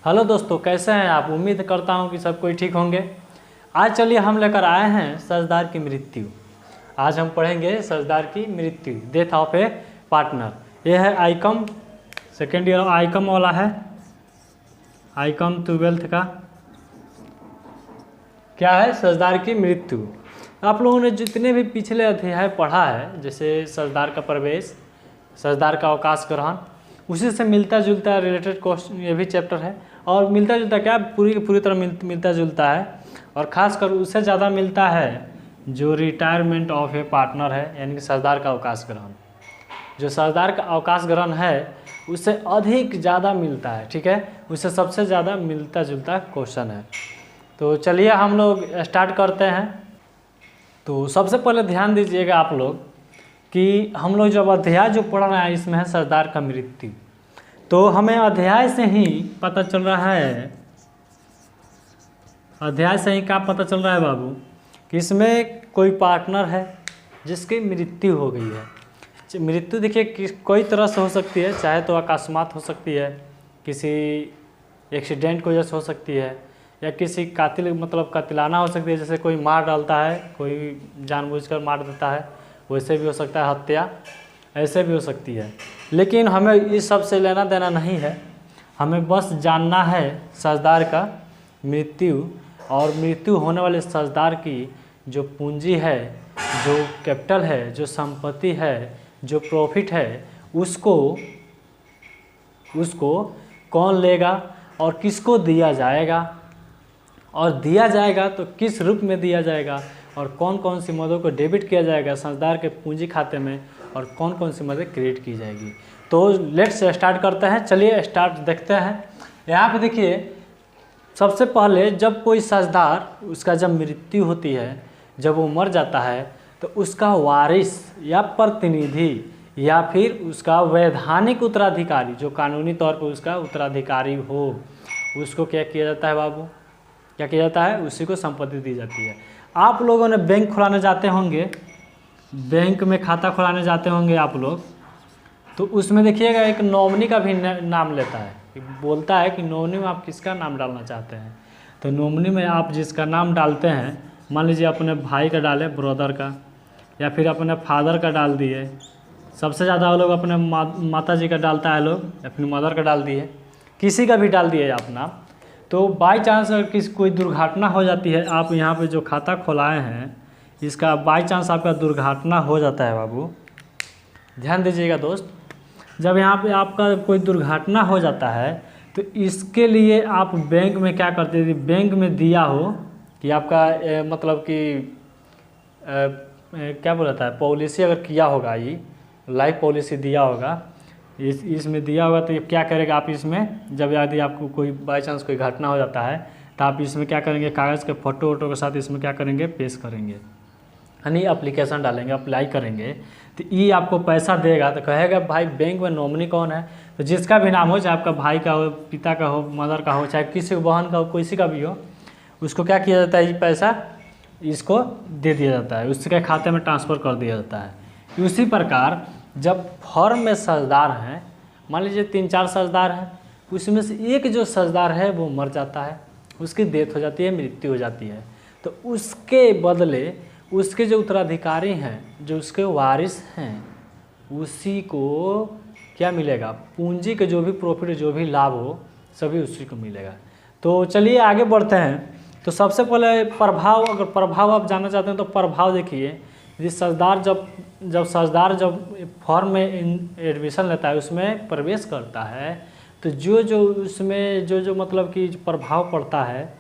Hello दोस्तों, कैसे हैं आप। उम्मीद करता हूं कि सब कोई ठीक होंगे। आज चलिए हम लेकर आए हैं सरदार की मृत्यु। आज हम पढ़ेंगे सरदार की मृत्यु, डेथ ऑफ ए पार्टनर। यह है आईकॉम सेकेंड ईयर आईकॉम वाला है, आईकॉम 12th का। क्या है सरदार की मृत्यु। आप लोगों ने जितने भी पिछले अध्याय पढ़ा है, जैसे सरदार का प्रवेश, सरदार का अवकाश ग्रहण, उसी से मिलता जुलता रिलेटेड क्वेश्चन ये भी चैप्टर है। और मिलता जुलता क्या, पूरी तरह मिलता जुलता है। और ख़ासकर उससे ज़्यादा मिलता है जो रिटायरमेंट ऑफ ए पार्टनर है, यानी कि सरदार का अवकाश ग्रहण। जो सरदार का अवकाश ग्रहण है उससे अधिक ज़्यादा मिलता है, ठीक है, उससे सबसे ज़्यादा मिलता जुलता क्वेश्चन है। तो चलिए हम लोग स्टार्ट करते हैं। तो सबसे पहले ध्यान दीजिएगा आप लोग कि हम लोग जब अध्याय जो पढ़ रहे हैं इसमें है सरदार का मृत्यु। तो हमें अध्याय से ही पता चल रहा है, अध्याय से ही क्या पता चल रहा है बाबू, कि इसमें कोई पार्टनर है जिसकी मृत्यु हो गई है। मृत्यु देखिए कोई तरह से हो सकती है, चाहे तो अकस्मात हो सकती है, किसी एक्सीडेंट की वजह से हो सकती है, या किसी कातिल मतलब कातिलाना हो सकती है, जैसे कोई मार डालता है, कोई जानबूझकर मार देता है, वैसे भी हो सकता है, हत्या ऐसे भी हो सकती है। लेकिन हमें इस सब से लेना देना नहीं है, हमें बस जानना है सरदार का मृत्यु और मृत्यु होने वाले सरदार की जो पूंजी है, जो कैपिटल है, जो संपत्ति है, जो प्रॉफिट है, उसको कौन लेगा और किसको दिया जाएगा, और दिया जाएगा तो किस रूप में दिया जाएगा, और कौन कौन सी मदों को डेबिट किया जाएगा सरदार के पूंजी खाते में, और कौन कौन सी मदें क्रिएट की जाएगी। तो लेट्स स्टार्ट करते हैं। चलिए स्टार्ट देखते हैं। यहाँ पे देखिए, सबसे पहले जब कोई सरदार, उसका जब मृत्यु होती है, जब वो मर जाता है, तो उसका वारिस या प्रतिनिधि या फिर उसका वैधानिक उत्तराधिकारी, जो कानूनी तौर पर उसका उत्तराधिकारी हो, उसको क्या किया जाता है बाबू, क्या किया जाता है, उसी को संपत्ति दी जाती है। आप लोगों ने बैंक खुलाने जाते होंगे, बैंक में खाता खुलाने जाते होंगे आप लोग, तो उसमें देखिएगा एक नॉमिनी का भी नाम लेता है, बोलता है कि नॉमिनी में आप किसका नाम डालना चाहते हैं। तो नॉमिनी में आप जिसका नाम डालते हैं, मान लीजिए अपने भाई का डाले, ब्रदर का, या फिर अपने फादर का डाल दिए। सबसे ज़्यादा लोग अपने माता जी का डालता है, लोग अपनी मदर का डाल दिए, किसी का भी डाल दिए अपना। तो बाई चांस अगर किसी कोई दुर्घटना हो जाती है, आप यहाँ पे जो खाता खोलाए हैं इसका बाई चांस आपका दुर्घटना हो जाता है बाबू, ध्यान दीजिएगा दोस्त, जब यहाँ पे आपका कोई दुर्घटना हो जाता है तो इसके लिए आप बैंक में क्या करते थे, बैंक में दिया हो कि आपका मतलब कि क्या बोला था, पॉलिसी अगर किया होगा, ये लाइफ पॉलिसी दिया होगा, इसमें दिया होगा, तो ये क्या करेगा, आप इसमें जब यदि आपको कोई बाई चांस कोई घटना हो जाता है तो आप इसमें क्या करेंगे, कागज़ के फोटो वोटो के साथ इसमें क्या करेंगे, पेश करेंगे, यानी एप्लीकेशन डालेंगे, अप्लाई करेंगे, तो ये आपको पैसा देगा। तो कहेगा भाई बैंक में नॉमिनी कौन है, तो जिसका भी नाम हो, चाहे आपका भाई का हो, पिता का हो, मदर का हो, चाहे किसी बहन का हो, किसी का भी हो, उसको क्या किया जाता है, ये पैसा इसको दे दिया जाता है, उसके खाते में ट्रांसफ़र कर दिया जाता है। उसी प्रकार जब फॉर्म में सरदार हैं, मान लीजिए 3-4 सरदार हैं, उसमें से एक जो सरदार है वो मर जाता है, उसकी डेथ हो जाती है, मृत्यु हो जाती है, तो उसके बदले उसके जो उत्तराधिकारी हैं, जो उसके वारिस हैं, उसी को क्या मिलेगा, पूंजी के जो भी प्रॉफिट, जो भी लाभ हो, सभी उसी को मिलेगा। तो चलिए आगे बढ़ते हैं। तो सबसे पहले प्रभाव, अगर प्रभाव आप जानना चाहते हैं तो प्रभाव देखिए, यदि सरदार जब फॉर्म में एडमिशन लेता है, उसमें प्रवेश करता है, तो जो उसमें जो मतलब कि प्रभाव पड़ता है,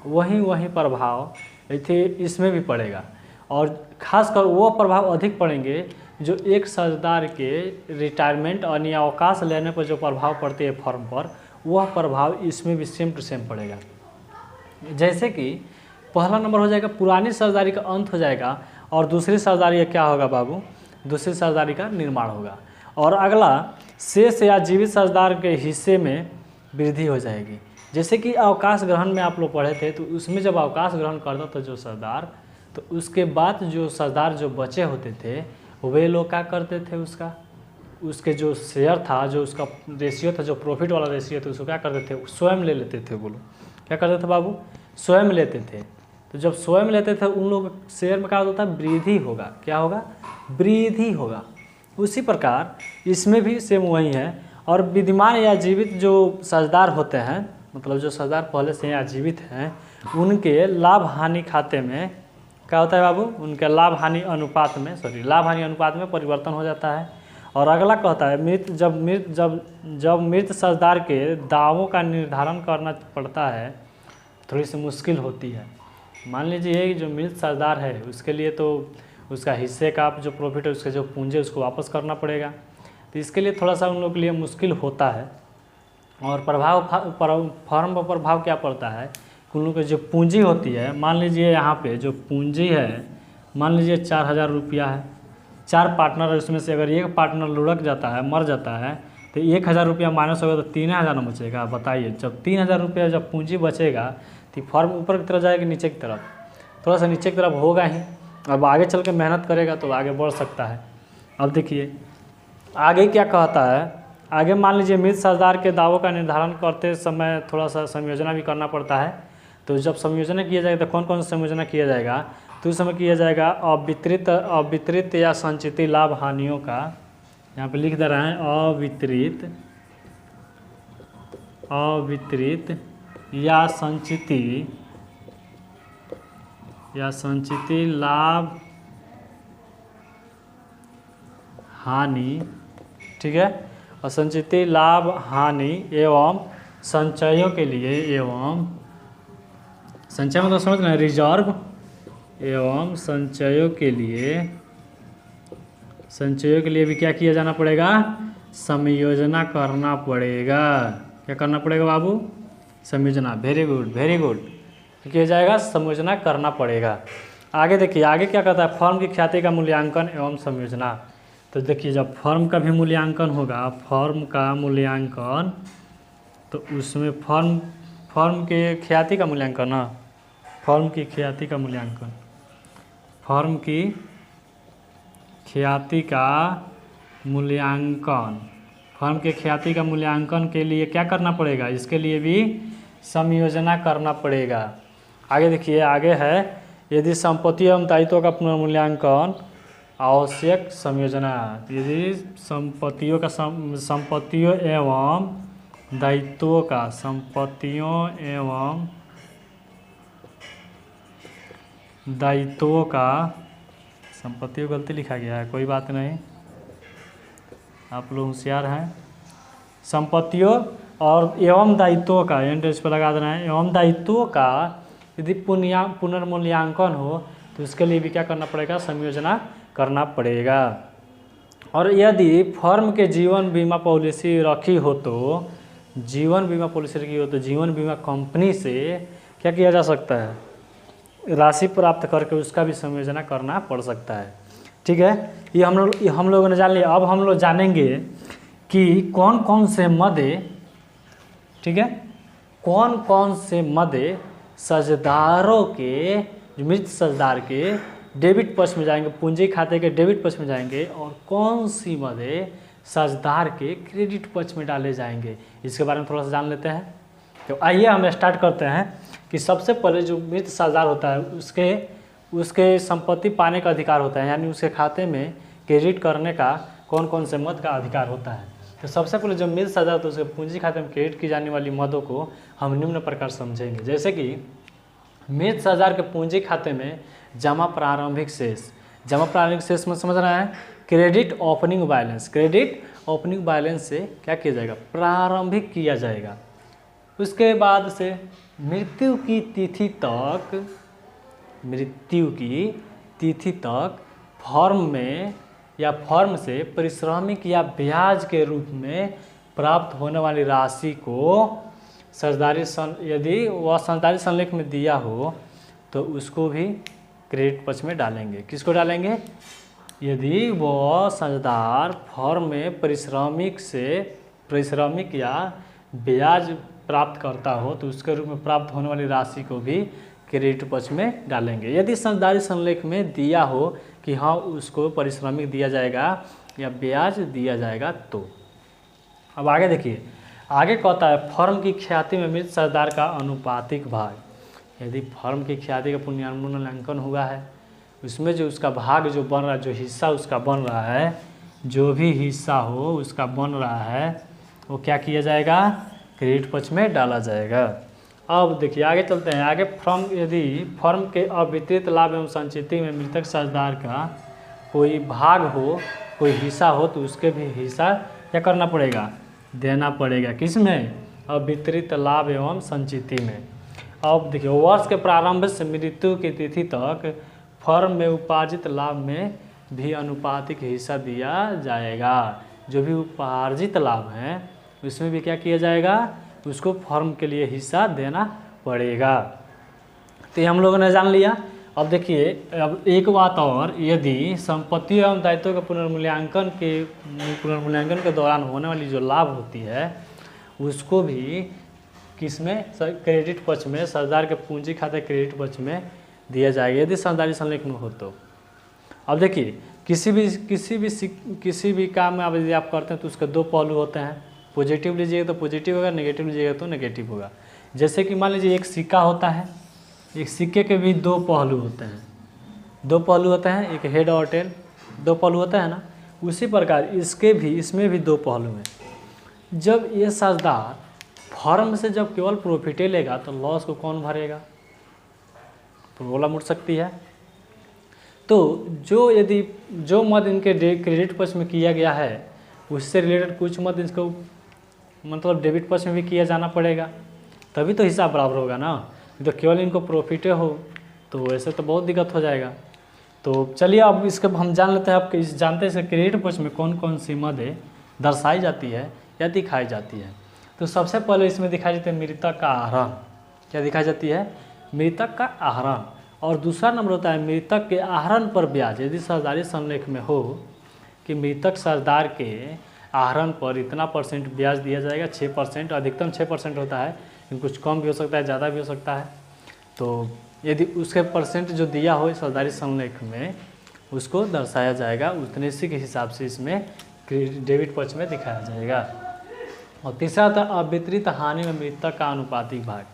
वही प्रभाव इसमें भी पड़ेगा। और ख़ासकर वो प्रभाव अधिक पड़ेंगे जो एक सरदार के रिटायरमेंट और या अवकाश लेने पर जो प्रभाव पड़ते हैं फॉर्म पर, वह प्रभाव इसमें भी सेम टू सेम पड़ेगा। जैसे कि पहला नंबर हो जाएगा, पुरानी सरदारी का अंत हो जाएगा, और दूसरी सरदारी का क्या होगा बाबू, दूसरी सरदारी का निर्माण होगा। और अगला, शेष या जीवित सरदार के हिस्से में वृद्धि हो जाएगी। जैसे कि अवकाश ग्रहण में आप लोग पढ़े थे, तो उसमें जब अवकाश ग्रहण करता था जो सरदार, तो उसके बाद जो सरदार जो बचे होते थे, वे लोग क्या करते थे, उसका उसके जो शेयर था, जो उसका रेशियो था, जो प्रॉफिट वाला रेशियो था, उसको क्या करते थे, स्वयं ले लेते थे। बोलो क्या करते थे बाबू, स्वयं लेते थे। तो जब स्वयं लेते थे उन लोग शेयर में क्या होता था, वृद्धि होगा। क्या होगा, वृद्धि होगा। उसी प्रकार इसमें भी सेम वही है। और विद्यमान या जीवित जो साझेदार होते हैं, मतलब जो साझेदार पहले से या जीवित हैं, उनके लाभ हानि खाते में क्या होता है बाबू, उनके लाभ हानि अनुपात में लाभ हानि अनुपात में परिवर्तन हो जाता है। और अगला कहता है जब मृत साझेदार के दावों का निर्धारण करना पड़ता है, थोड़ी सी मुश्किल होती है। मान लीजिए कि जो मृत साझेदार है उसके लिए तो उसका हिस्से का जो प्रॉफिट है, उसके जो पूंजी है, उसको वापस करना पड़ेगा। तो इसके लिए थोड़ा सा उन लोग के लिए मुश्किल होता है। और फर्म पर प्रभाव क्या पड़ता है, उन लोग की जो पूंजी होती है, मान लीजिए यहाँ पे जो पूंजी है, मान लीजिए 4000 रुपया है, 4 पार्टनर है, उसमें से अगर एक पार्टनर लुढ़क जाता है, मर जाता है, तो 1000 रुपया माइनस होगा तो 3000 न बचेगा। बताइए, जब 3000 रुपया जब पूंजी बचेगा तो फर्म ऊपर की तरफ जाएगी नीचे की तरफ, थोड़ा सा नीचे की तरफ होगा ही। अब आगे चल के मेहनत करेगा तो आगे बढ़ सकता है। अब देखिए आगे क्या कहता है, आगे मान लीजिए मृत साझेदार के दावों का निर्धारण करते समय थोड़ा सा संयोजना भी करना पड़ता है। तो जब संयोजना किया जाएगा तो कौन कौन सा संयोजना किया जाएगा, तो उस समय किया जाएगा अवितरित या संचित लाभ हानियों का, यहाँ पे लिख दे रहे हैं अवितरित या संचित लाभ हानि, ठीक है। और संचित लाभ हानि एवं संचयों के लिए, एवं संचय मतलब समझ रहे हैं, रिजर्व, एवं संचयों के लिए भी क्या किया जाना पड़ेगा, संयोजना करना पड़ेगा। क्या करना पड़ेगा बाबू, संयोजना। वेरी गुड वेरी गुड, किया जाएगा, संयोजना करना पड़ेगा। आगे देखिए आगे क्या कहता है, फर्म की ख्याति का मूल्यांकन एवं संयोजना। तो देखिए जब फर्म का भी मूल्यांकन होगा, फर्म का मूल्यांकन, तो उसमें फर्म के ख्याति का मूल्यांकन ना, फर्म की ख्याति का मूल्यांकन, फर्म की ख्याति का मूल्यांकन, फर्म के ख्याति का मूल्यांकन के लिए क्या करना पड़ेगा, इसके लिए भी संयोजना करना पड़ेगा। आगे देखिए आगे है, यदि संपत्ति एवं दायित्व का पुनर्मूल्यांकन आवश्यक संयोजना, यदि संपत्तियों एवं दायित्वों का, संपत्तियों गलती लिखा गया है, कोई बात नहीं, आप लोग होशियार हैं। संपत्तियों और एवं दायित्वों का एंड इस पर लगा देना है, एवं दायित्वों का यदि पुनर्मूल्यांकन हो तो उसके लिए भी क्या करना पड़ेगा, संयोजना करना पड़ेगा। और यदि फर्म के जीवन बीमा पॉलिसी रखी हो तो जीवन बीमा कंपनी से क्या किया जा सकता है, राशि प्राप्त करके उसका भी संयोजना करना पड़ सकता है। ठीक है, ये हम लोगों ने जान लिया। अब हम लोग जानेंगे कि कौन कौन से मदे, ठीक है, कौन कौन से मदे साझेदारों के, मृत साझेदार के डेबिट पक्ष में जाएंगे, पूंजी खाते के डेबिट पक्ष में जाएंगे, और कौन सी मदे साझेदार के क्रेडिट पक्ष में डाले जाएंगे, इसके बारे में थोड़ा सा जान लेते हैं। तो आइए हम स्टार्ट करते हैं कि सबसे पहले जो मृत साझेदार होता है उसके संपत्ति पाने का अधिकार होता है, यानी उसके खाते में क्रेडिट करने का कौन कौन से मद का अधिकार होता है। तो सबसे पहले जो मृत साझेदार होता है उसके पूंजी खाते में क्रेडिट की जाने वाली मदों को हम निम्न प्रकार समझेंगे। जैसे कि मृत साझेदार के पूंजी खाते में जमा प्रारंभिक शेष में समझ रहे हैं, क्रेडिट ओपनिंग बैलेंस से क्या किया जाएगा, प्रारंभिक किया जाएगा। उसके बाद से मृत्यु की तिथि तक फर्म से पारिश्रमिक या ब्याज के रूप में प्राप्त होने वाली राशि को यदि वह साझेदारी संलेख में दिया हो तो उसको भी क्रेडिट पक्ष में डालेंगे। किसको डालेंगे, यदि वह साझेदार फर्म में पारिश्रमिक या ब्याज प्राप्त करता हो तो उसके रूप में प्राप्त होने वाली राशि को भी क्रेडिट पक्ष में डालेंगे। यदि साझेदारी संलेख में दिया हो कि हाँ उसको पारिश्रमिक दिया जाएगा या ब्याज दिया जाएगा तो। अब आगे देखिए, आगे कहता है फर्म की ख्याति में मृत साझेदार का अनुपातिक भाग। यदि फर्म की ख्याति का पुनर्मूल्यांकन हुआ है, उसमें जो उसका भाग जो बन रहा है, जो हिस्सा उसका बन रहा है, जो भी हिस्सा हो उसका बन रहा है, वो क्या किया जाएगा, क्रेडिट पक्ष में डाला जाएगा। अब देखिए आगे चलते हैं। आगे यदि फर्म के अवितरित लाभ एवं संचिति में मृतक साझेदार का कोई भाग हो, कोई हिस्सा हो, तो उसके भी हिस्सा क्या करना पड़ेगा, देना पड़ेगा। किस में, अवितरित लाभ एवं संचिति में। अब देखिए, वर्ष के प्रारंभ से मृत्यु की तिथि तक फर्म में उपार्जित लाभ में भी अनुपातिक हिस्सा दिया जाएगा। जो भी उपार्जित लाभ है उसमें भी क्या किया जाएगा, उसको फर्म के लिए हिस्सा देना पड़ेगा। तो ये हम लोगों ने जान लिया। अब देखिए, अब एक बात और, यदि संपत्ति एवं दायित्वों के पुनर्मूल्यांकन के दौरान होने वाली जो लाभ होती है उसको भी किसमें, क्रेडिट पक्ष में, साझेदार के पूंजी खाते क्रेडिट पक्ष में दिया जाएगा यदि साझेदारी संलेख में हो तो। अब देखिए, किसी भी काम में यदि आप करते हैं तो उसके दो पहलू होते हैं। पॉजिटिव लीजिएगा तो पॉजिटिव होगा, नेगेटिव लीजिएगा तो नेगेटिव होगा। जैसे कि मान लीजिए एक सिक्का होता है, एक सिक्के के भी दो पहलू होते हैं, दो पहलू होते हैं, एक हेड और टेल, दो पहलू होता है ना। उसी प्रकार इसमें भी दो पहलू हैं। जब ये साझेदार फर्म से जब केवल प्रॉफिट लेगा तो लॉस को कौन भरेगा, प्रॉब्लम उठ सकती है। तो जो मद इनके क्रेडिट पक्ष में किया गया है उससे रिलेटेड कुछ मद इसको मतलब डेबिट पक्ष में भी किया जाना पड़ेगा, तभी तो हिसाब बराबर होगा ना। तो केवल इनको प्रॉफिट हो तो वैसे तो बहुत दिक्कत हो जाएगा। तो चलिए अब इसके हम जान लेते हैं। आप जानते हैं क्रेडिट पक्ष में कौन कौन सी मदें दर्शाई जाती है या दिखाई जाती है। तो सबसे पहले इसमें दिखाई जाती है मृतक का आहरण। क्या दिखाई जाती है, मृतक का आहरण। और दूसरा नंबर होता है मृतक के आहरण पर ब्याज। यदि साझेदारी संलेख में हो कि मृतक साझेदार के आहरण पर इतना % ब्याज दिया जाएगा, 6%, अधिकतम 6% होता है, कुछ कम भी हो सकता है, ज़्यादा भी हो सकता है। तो यदि उसके % जो दिया हो साझेदारी संलेख में उसको दर्शाया जाएगा, उतने सी के हिसाब से इसमें डेबिट पक्ष में दिखाया जाएगा। और तीसरा था अवितरित हानि में मृतक का अनुपातिक भाग।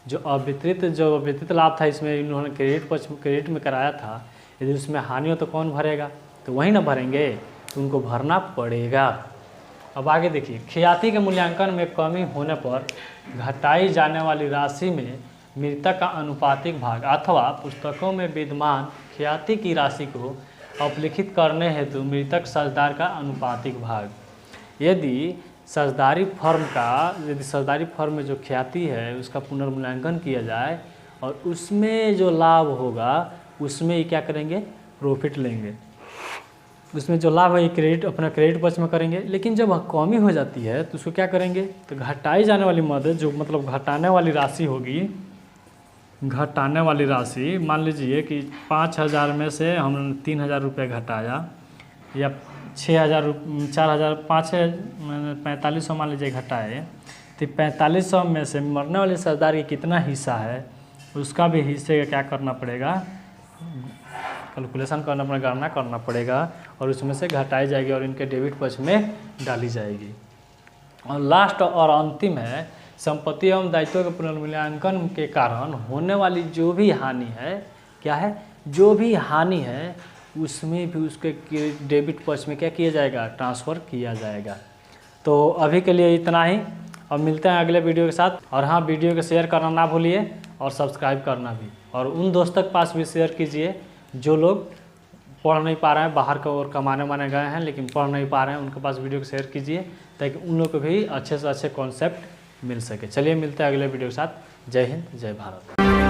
जो अवितरित लाभ था इसमें इन्होंने क्रेडिट में कराया था, यदि उसमें हानि हो तो कौन भरेगा, तो वही ना भरेंगे, तो उनको भरना पड़ेगा। अब आगे देखिए, ख्याति के मूल्यांकन में कमी होने पर घटाई जाने वाली राशि में मृतक का अनुपातिक भाग अथवा पुस्तकों में विद्यमान ख्याति की राशि को अपलिखित करने हेतु मृतक साझेदार का अनुपातिक भाग। यदि साझेदारी फर्म में जो ख्याति है उसका पुनर्मूल्यांकन किया जाए और उसमें जो लाभ होगा उसमें ही क्या करेंगे, प्रॉफिट लेंगे। उसमें जो लाभ है अपना क्रेडिट पक्ष में करेंगे। लेकिन जब कमी हो जाती है तो उसको क्या करेंगे, तो घटाई जाने वाली मदद जो मतलब घटाने वाली राशि होगी, घटाने वाली राशि मान लीजिए कि 5,000 में से हमने 3,000 रुपये घटाया, या 6,000 4,000 4500 मान लीजिए घटाए, तो 4500 में से मरने वाले साझेदार की कितना हिस्सा है उसका भी हिस्से का क्या करना पड़ेगा, कैलकुलेशन करना पड़ेगा, गणना करना पड़ेगा और उसमें से घटाई जाएगी और इनके डेबिट पक्ष में डाली जाएगी। और लास्ट और अंतिम है संपत्ति एवं दायित्वों के पुनर्मूल्यांकन के कारण होने वाली जो भी हानि है, क्या है, जो भी हानि है उसमें भी उसके डेबिट पक्ष में क्या किया जाएगा, ट्रांसफ़र किया जाएगा। तो अभी के लिए इतना ही, अब मिलते हैं अगले वीडियो के साथ। और हाँ, वीडियो को शेयर करना ना भूलिए और सब्सक्राइब करना भी, और उन दोस्तों के पास भी शेयर कीजिए जो लोग पढ़ नहीं पा रहे हैं, बाहर का और कमाने गए हैं लेकिन पढ़ नहीं पा रहे हैं, उनके पास वीडियो को शेयर कीजिए ताकि उन लोग को भी अच्छे से अच्छे कॉन्सेप्ट मिल सके। चलिए मिलते हैं अगले वीडियो के साथ। जय हिंद, जय भारत।